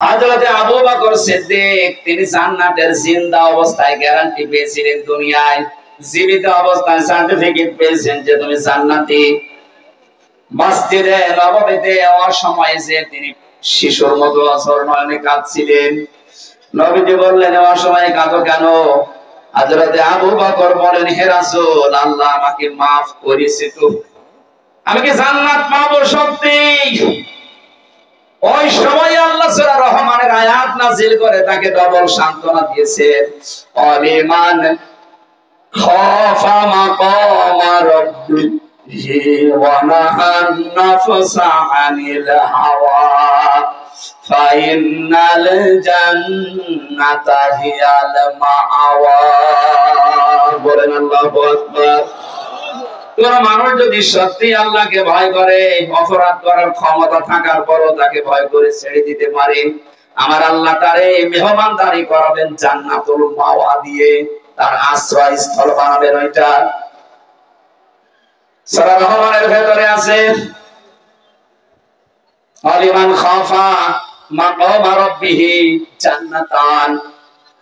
হযরত আবু বকর সিদ্দিক তিনি জান্নাতের জিন্দা অবস্থায় গ্যারান্টি পেয়েছিলেন, দুনিয়ায় জীবিত অবস্থায় সার্টিফিকেট পেয়েছেন যে তুমি জান্নাতি। মসজিদে নববীতে অসময়ে যে তিনি শিশুর মতো অঝর নয়নে কাঁদছিলেন, নবীজি বললেন অসময়ে কাঁদো কেন? হযরত আবু বকর বলেন, হে রাসূল, আল্লাহ আমাকে মাফ করেছে, তো আমি কি জান্নাত পাবো সত্যি? ওই সময় আল্লাহ সূরা রহমানের আয়াত নাযিল করে তাকে ডবল সান্ত্বনা দিয়েছেন, আলিমান খাফা মাকাম রাব্বিহি ওয়া নাহান নাফসা আনিল হাওয়া ফাইনাল জান্নাতা হিয়াল মাআওয়া। বলেন আল্লাহু আকবার। মানুষ যদি সত্যি আল্লাহকে ভয় করে, অপরাধ করার ক্ষমতা থাকার পরও তাকে ভয় করে ছেড়ে দিতে পারে, আমার আল্লাহ তারে মেহমানদারি করাবেন জান্নাতুল মাওয়া দিয়ে, তার আশ্রয় স্থল বানাবেন। ওইটা সূরা রহমানের ভেতরে আছে, আলিমান খাফা মাকাম রাব্বিহি জান্নাতান।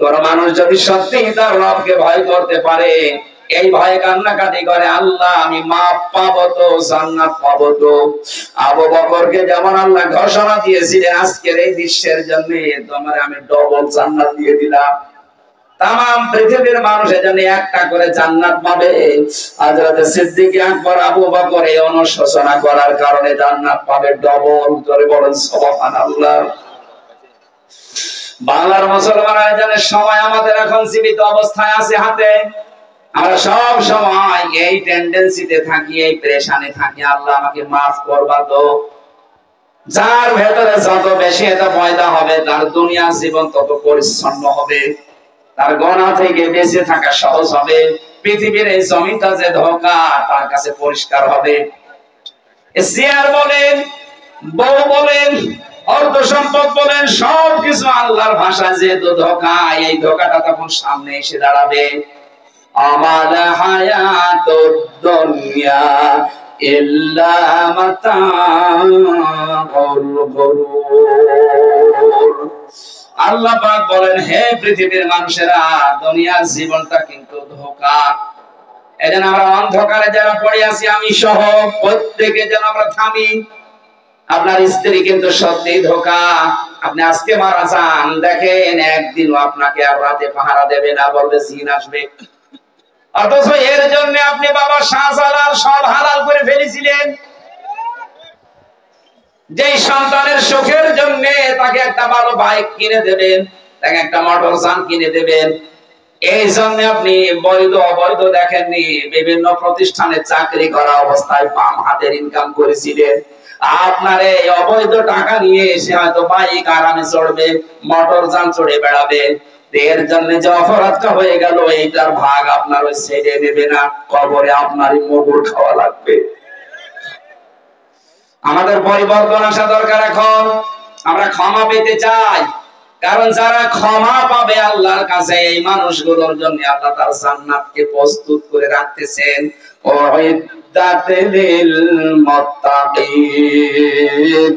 তোর মানুষ যদি সত্যি তার রবকে ভয় করতে পারে, এই ভয়ে কান্নাকাটি করে, আল্লাহ আমি মাফ পাবো তো, জান্নাত পাবো তো। আবু বকরকে যেমন আল্লাহ ঘোষণা দিয়েছিলেন আজকের এই দৃশ্যের জন্য, তোমার আমি ডবল জান্নাত দিয়ে দিলাম। তাম পৃথিবীর মানুষের জন্য একটা করে জান্নাত পাবে। হযরত সিদ্দিক আকবর আবু বকর এই অনুশোচনা করার কারণে জান্নাত পাবে ডবল। জোরে বলেন সুবহানাল্লাহ। বাংলার মুসলমানরা জানে সময় আমাদের এখন জীবিত অবস্থায় আছে হাতে। আমরা সব সময় এই টেন্ডেন্সিতে থাকি, এই প্রেশানে থাকি, আল্লাহ আমাকে মাফ করবা তো। যার ভেতরে যত বেশি এটা পয়দা হবে, তার দুনিয়া জীবন তত পরিচ্ছন্ন হবে, তার গুনাহ থেকে বেঁচে থাকা সহজ হবে। পৃথিবীর এই জমিটা যে ধোঁকা, তার কাছে পরিষ্কার হবে। চেয়ার বলেন, বউ বলেন, অর্থ সম্পদ বলেন, সবকিছু আল্লাহর ভাষায় যেহেতু ধোঁকা, এই ধোঁকাটা তখন সামনে এসে দাঁড়াবে। আমার হায়াতুদ দুনিয়া ইল্লা মাতাউল গুরুর। আল্লাহ পাক বলেন, হে পৃথিবীর মানুষেরা, দুনিয়ার জীবনটা কিন্তু ধোঁকা। এজন্য আমরা অন্ধকারে যারা পড়ে আছি, আমি সহ প্রত্যেকে যেন আমরা থামি। আপনার স্ত্রী কিন্তু সত্যি ধোঁকা। আপনি আজকে মারা যান, দেখেন একদিনও আপনাকে আর রাতে পাহারা দেবে না, বলবে জিন আসবে। অথচ এর জন্য আপনি বাবা শাহজালাল সব হালাল করে ফেলেছিলেন। যেই সন্তানের সুখের জন্য তাকে একটা ভালো বাইক কিনে দেবেন, তাকে একটা মোটরযান কিনে দেবেন, এই জন্য আপনি বৈধ অবৈধ দেখেননি। বিভিন্ন প্রতিষ্ঠানে চাকরি করা অবস্থায় বাম হাতের ইনকাম করেছিলেন। আপনার এই অবৈধ টাকা নিয়ে এসে হয়তো বাইক আরামে চড়বে, মোটরযান চড়ে বেড়াবে। এর জন্য যে অপরাধটা হয়ে গেল, এইটার ভাগ আপনার ওই ছেড়ে নেবে না, কবরে আপনারই মগুর খাওয়া লাগবে। আমাদের পরিবর্তন আসা দরকার। এখন আমরা ক্ষমা পেতে চাই, কারণ যারা ক্ষমা পাবে আল্লাহর কাছে, এই মানুষগুলোর জন্য আল্লাহ তার জান্নাতকে প্রস্তুত করে রাখতেছেন। উইদ্দাতিল মুত্তাকিন,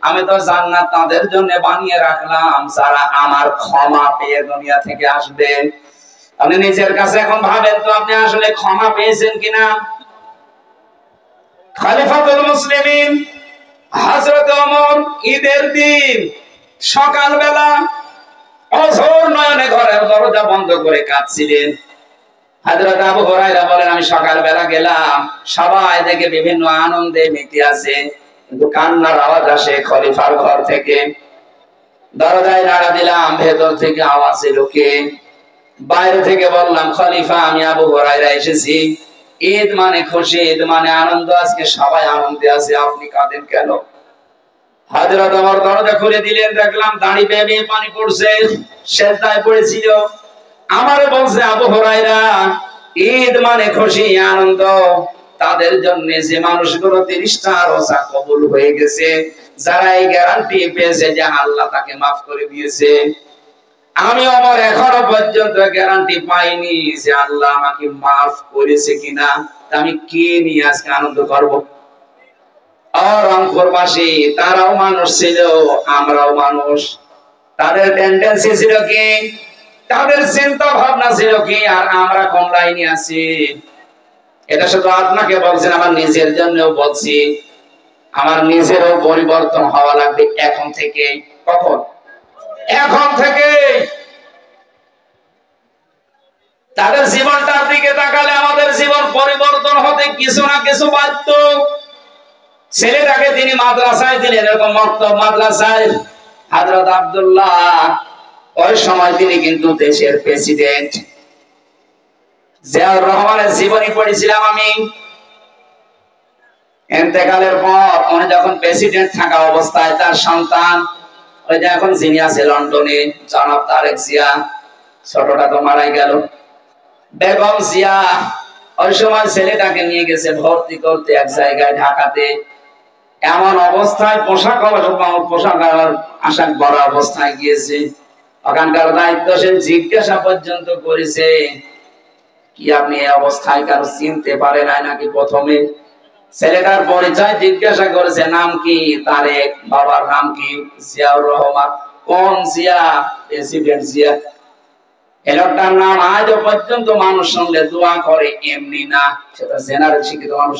আমি তো জান্নাত তাদের জন্য বানিয়ে রাখলাম যারা আমার ক্ষমা পেয়ে দুনিয়া থেকে আসবে। আপনি নিজের কাছে এখন ভাবেন তো, আপনি আসলে ক্ষমা পেয়েছেন কিনা? খলিফাতুল মুসলিমিন হযরত ওমর ঈদের দিন সকালবেলা অঝোর নয়নে ঘরের দরজা বন্ধ করে কাঁদছিলেন। হযরত আবু হুরায়রা বলেন, আমি সকালবেলা গেলাম, সবাই দেখে বিভিন্ন আনন্দে মেতে আছে, কিন্তু কান্নার আওয়াজ আসে খলিফার ঘর থেকে। দরজায় নাড়া দিলাম, ভেতর থেকে আওয়াজ এলো কে? বাইরে থেকে বললাম, খলিফা আমি আবু হুরায়রা এসেছি। ঈদ মানে খুশি, ঈদ মানে আনন্দ, আজকে সবাই আনন্দে আছে, আপনি কাঁদেন কেন? হযরত ওমর দরজা খুলে দিলেন, দেখলাম দাড়ি বেয়ে পানি পড়ছে, সেজদায় পড়েছিল। আমারে বলছে, আবু হুরায়রা, ঈদ মানে খুশি আনন্দ, তাদের জন্য যে মানুষগুলো 30টা রোজা কবুল হয়ে গেছে, যারা এই গ্যারান্টি পেয়েছে যে আল্লাহ তাকে মাফ করে দিয়েছে। আমি ওমর এখনো পর্যন্ত গ্যারান্টি পাইনি যে আল্লাহ আমাকে মাফ করেছে কিনা। আমি কি নিয়ে আজকে আনন্দ করব? আর রংপুরবাসী তারাও মানুষ ছিল, আমরাও মানুষ। তাদের টেন্ডেন্সি ছিল কি, তাদের চিন্তা ভাবনা ছিল কি, আর আমরা কোন লাইনে আছি? এটা শুধু আপনাকে বলছেন, আমার নিজের জন্যও বলছি। আমার নিজেরও পরিবর্তন হওয়া লাগবে এখন থেকে। কখন? এখন থেকে। তাদের জীবনটার দিকে তাকালে আমাদের জীবন পরিবর্তন হতে কিছু না কিছু বাধ্য। ছেলেটাকে তিনি মাদ্রাসায় দিলেন, এরকম মক্তব মাদ্রাসায়। হযরত আব্দুল্লাহ ওই সময় তিনি কিন্তু দেশের প্রেসিডেন্ট। জিয়াউর রহমানের জীবনী পড়েছিলাম আমি। ইন্তেকালের পর উনি যখন প্রেসিডেন্ট থাকা অবস্থায় তার সন্তান, ওই যে এখন যিনি আছে লন্ডনে, জনাব তারেক জিয়া, ছোটটা তো মারাই গেল, বেগম জিয়া, ওই সময় ছেলেটাকে নিয়ে গেছে ভর্তি করতে এক জায়গায় ঢাকাতে। এমন অবস্থায় পোশাক আশাক বড় অবস্থায় গিয়েছে। ওখানকার দায়িত্বশীল জিজ্ঞাসা পর্যন্ত করেছে, কি আপনি এই অবস্থায় কারো চিনতে পারে নাই নাকি? প্রথমে ছেলেটার পরিচয় জিজ্ঞাসা করেছে, নাম কি? তারেক। বাবার নাম কি? জিয়াউর রহমান। কোন জিয়া? প্রেসিডেন্ট জিয়া। এই লোকটার নাম আজও পর্যন্ত মানুষ শুনলে দোয়া করে, এমনি না, সেটা জেনারেল শিক্ষিত মানুষ।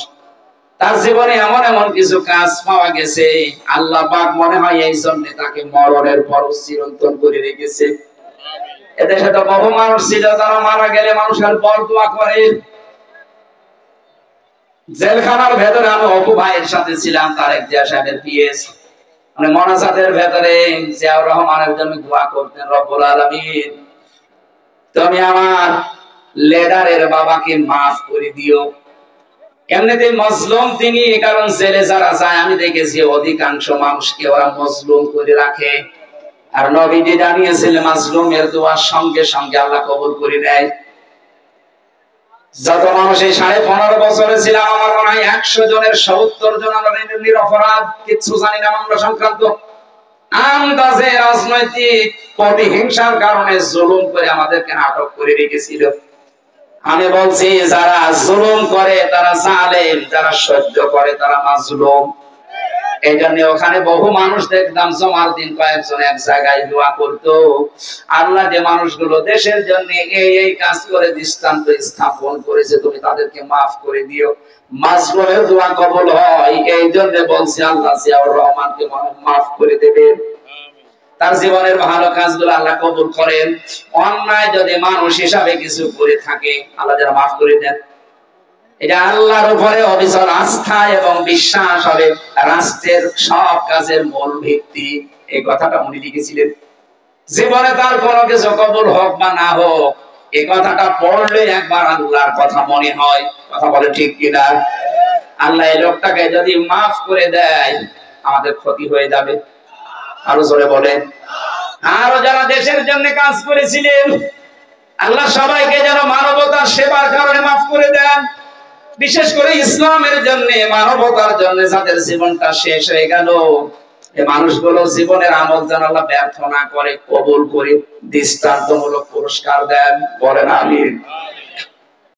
তার জীবনে এমন এমন কিছু কাজ পাওয়া গেছে, আল্লাহ পাক মনে হয় এই জন্য তাকে মরণের পর চিরন্তন করে রেখেছে। এদেশে তো বহু মানুষ ছিল, তারা মারা গেলে মানুষের পর দোয়া করে। জেলখানার ভেতরে আমি অপু ভাইয়ের সাথে ছিলাম, তারেক জিয়া সাহেবের পিএস। মানে মোনাজাতের ভেতরে জিয়াউর রহমানের জন্য দোয়া করতেন, রব্বুল আলামিন তুমি আমার লিডারের বাবাকে মাফ করে দিও। এমনিতে মজলুম তিনি, কারণ জেলে যারা যায় আমি দেখেছি অধিকাংশ মানুষকে ওরা মজলুম করে রাখে। আর নবীজি জানিয়েছিলেন মাজলুমের দোয়া সঙ্গে সঙ্গে আল্লাহ কবুল করে নেয়। যত মানুষ এই 15.5 বছরে ছিলাম, আমার মনে হয় 100 জনের 70 জন আমরা নিরপরাধ, কিচ্ছু জানি না মামলা সংক্রান্ত। আন্দাজে রাজনৈতিক প্রতিহিংসার কারণে জুলুম করে আমাদেরকে আটক করে রেখেছিল। আমি বলছি যারা জুলুম করে তারা জালেম, যারা সহ্য করে তারা মাজলুম। এই জন্য ওখানে বহু মানুষ দেখতাম জমার দিন কয়েকজন এক জায়গায় দোয়া করতো, আল্লাহ যে মানুষগুলো দেশের জন্য এই এই কাজ করে দৃষ্টান্ত স্থাপন করেছে তুমি তাদেরকে মাফ করে দিও। মাজলুমের দোয়া কবুল হয়, এই জন্য বলছি আল্লাহ জিয়াউর রহমানকে মাফ করে দেবে। তার জীবনের ভালো কাজগুলো আল্লাহ কবুল করেন। অন্যায় যদি মানুষ হিসাবে কিছু করে থাকে আল্লাহ যেন মাফ করে দেন। এটা আল্লাহর উপরে অবিচল আস্থা এবং বিশ্বাস হবে রাষ্ট্রের সব কাজের মূল ভিত্তি। এই কথাটা উনি লিখেছিলেন। জীবনে তার কোনো কিছু কবুল হোক বা না হোক, এই কথাটা পড়লে একবার আল্লাহর কথা মনে হয়। কথা বলে ঠিক কিনা? আল্লাহ এই লোকটাকে যদি মাফ করে দেয় আমাদের ক্ষতি হয়ে যাবে। আরো জোরে বলেন। আরো যারা দেশের জন্য কাজ করেছিলেন আল্লাহ সবাইকে যেন মানবতার সেবার কারণে মাফ করে দেন। বিশেষ করে ইসলামের জন্য, মানবতার জন্য যাদের জীবনটা শেষ হয়ে গেল, এই মানুষগুলো জীবনের আমল যেন আল্লাহ ব্যর্থ না করে, কবুল করে দৃষ্টান্তমূলক পুরস্কার দেন। বলেন আমিন।